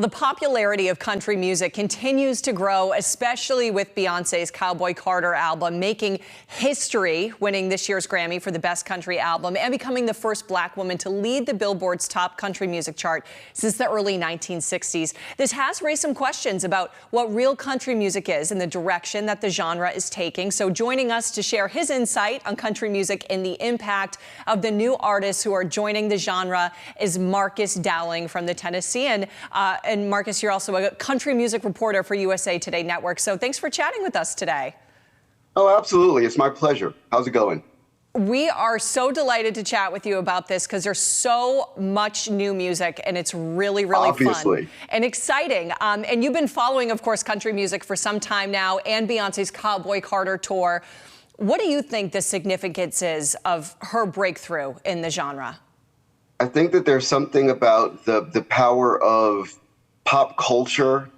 Well, the popularity of country music continues to grow, especially with Beyoncé's Cowboy Carter album, making history, winning this year's Grammy for the Best Country Album and becoming the first Black woman to lead the Billboard's top country music chart since the early 1960s. This has raised some questions about what real country music is and the direction that the genre is taking. So joining us to share his insight on country music and the impact of the new artists who are joining the genre is Marcus Dowling from the Tennessean. And Marcus, you're also a country music reporter for USA Today Network. So thanks for chatting with us today. Oh, absolutely. It's my pleasure. How's it going? We are so delighted to chat with you about this because there's so much new music and it's really, really fun and exciting. And you've been following, of course, country music for some time now and Beyoncé's Cowboy Carter tour. What do you think the significance is of her breakthrough in the genre? I think that there's something about the power of pop culture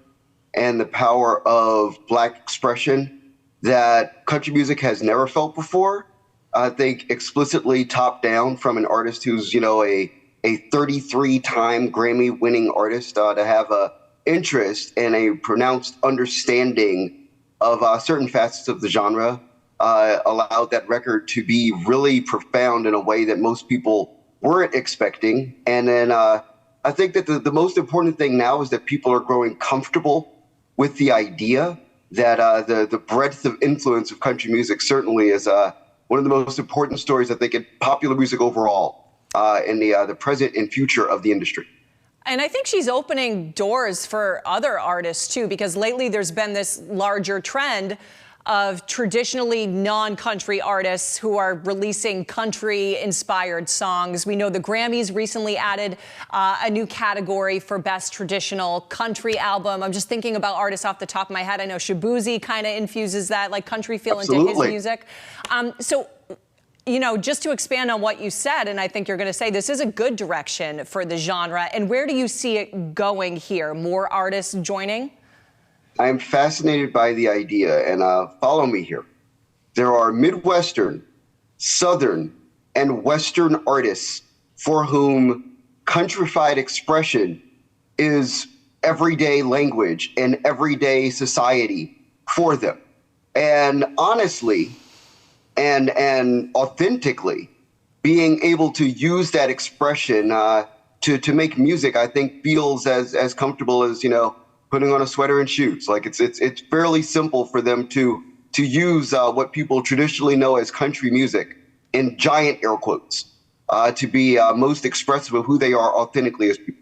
and the power of Black expression that country music has never felt before. I think explicitly top down from an artist who's, a 33-time Grammy-winning artist to have a interest and a pronounced understanding of certain facets of the genre allowed that record to be really profound in a way that most people weren't expecting. And then I think that the most important thing now is that people are growing comfortable with the idea that the breadth of influence of country music certainly is one of the most important stories, I think, in popular music overall in the present and future of the industry. And I think she's opening doors for other artists, too, because lately there's been this larger trend of traditionally non-country artists who are releasing country-inspired songs. We know the Grammys recently added a new category for Best Traditional Country Album. I'm just thinking about artists off the top of my head. I know Shabuzi kind of infuses that, like, country feel into his music. So, just to expand on what you said, and I think you're going to say this is a good direction for the genre. And where do you see it going here? More artists joining? I am fascinated by the idea, and follow me here. There are Midwestern, Southern, and Western artists for whom countrified expression is everyday language and everyday society for them. And honestly and authentically being able to use that expression to make music, I think feels as comfortable as, putting on a sweater and shoes. Like it's fairly simple for them to use what people traditionally know as country music in giant air quotes to be most expressive of who they are authentically as people.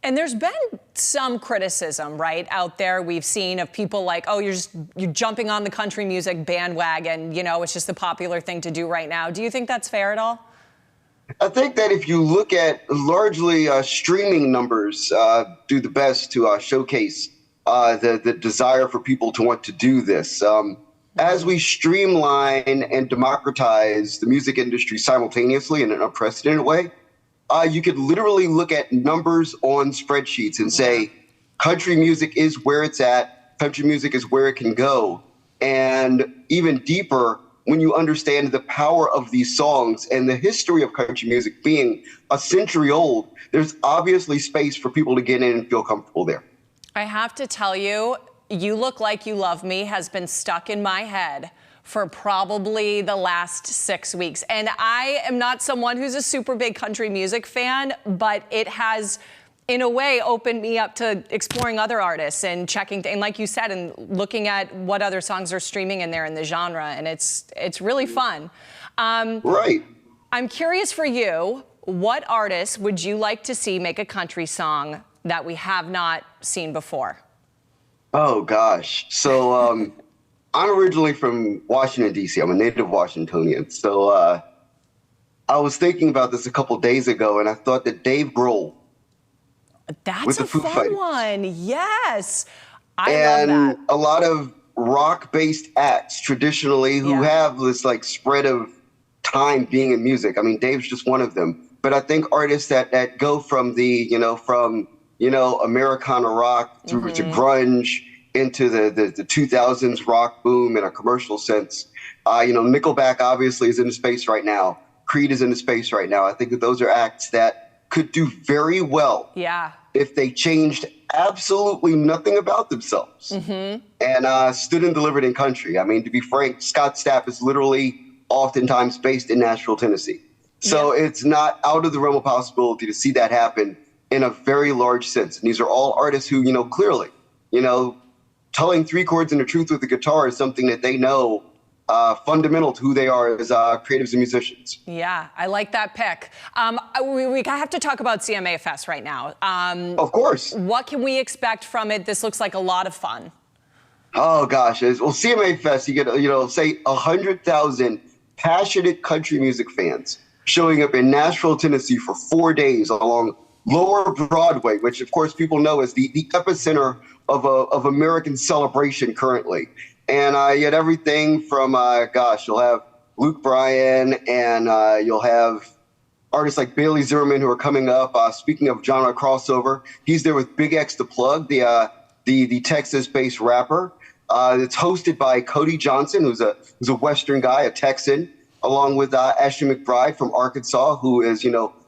And there's been some criticism, right, out there we've seen of people like, oh, you're jumping on the country music bandwagon, it's just the popular thing to do right now. Do you think that's fair at all? I think that if you look at largely streaming numbers do the best to showcase the desire for people to want to do this. As we streamline and democratize the music industry simultaneously in an unprecedented way, you could literally look at numbers on spreadsheets and say, country music is where it's at, country music is where it can go. And even deeper, when you understand the power of these songs and the history of country music being a century old, there's obviously space for people to get in and feel comfortable there. I have to tell you, You Look Like You Love Me has been stuck in my head for probably the last 6 weeks. And I am not someone who's a super big country music fan, but it has, in a way, opened me up to exploring other artists and checking, and like you said, and looking at what other songs are streaming in there in the genre, and it's really fun. Right. I'm curious for you, what artists would you like to see make a country song that we have not seen before? Oh, gosh. So I'm originally from Washington, D.C. I'm a native Washingtonian. So I was thinking about this a couple days ago, and I thought that Dave Grohl, that's a fun one. Yes. I love and that. a lot of rock-based acts traditionally who have this spread of time being in music. I mean, Dave's just one of them. But I think artists that go from the, Americana rock through to grunge into the 2000s rock boom in a commercial sense. Nickelback obviously is in the space right now. Creed is in the space right now. I think that those are acts that could do very well if they changed absolutely nothing about themselves and stood and delivered in country. I mean, to be frank, Scott Stapp is literally oftentimes based in Nashville, Tennessee. So it's not out of the realm of possibility to see that happen in a very large sense. And these are all artists who, clearly, telling three chords and the truth with the guitar is something that they know fundamental to who they are as creatives and musicians. Yeah, I like that pick. We have to talk about CMA Fest right now. Of course. What can we expect from it? This looks like a lot of fun. Oh, gosh. Well, CMA Fest, you get, say 100,000 passionate country music fans showing up in Nashville, Tennessee for 4 days along Lower Broadway, which, of course, people know is the epicenter of American celebration currently. And you had everything from, you'll have Luke Bryan and you'll have artists like Bailey Zimmerman who are coming up. Speaking of genre crossover, he's there with Big X the Plug, the Texas-based rapper. It's hosted by Cody Johnson, who's a Western guy, a Texan, along with Ashley McBride from Arkansas, who is,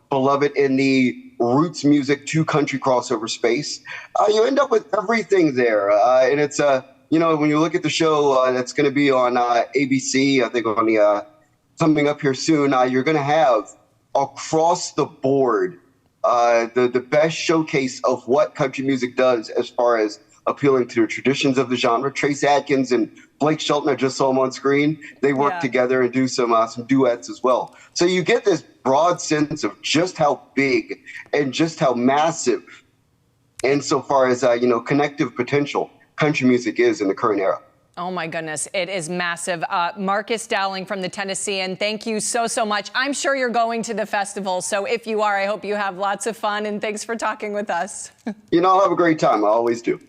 beloved in the roots music to country crossover space. You end up with everything there. And it's when you look at the show that's going to be on ABC, I think on the coming up here soon, you're going to have across the board the best showcase of what country music does as far as appealing to the traditions of the genre. Trace Adkins and Blake Shelton, I just saw him on screen. They work together and do some duets as well. So you get this broad sense of just how big and just how massive, insofar as connective potential, country music is in the current era. Oh my goodness, it is massive. Marcus Dowling from the Tennessean, thank you so much. I'm sure you're going to the festival, so if you are, I hope you have lots of fun, and thanks for talking with us. I'll have a great time. I always do.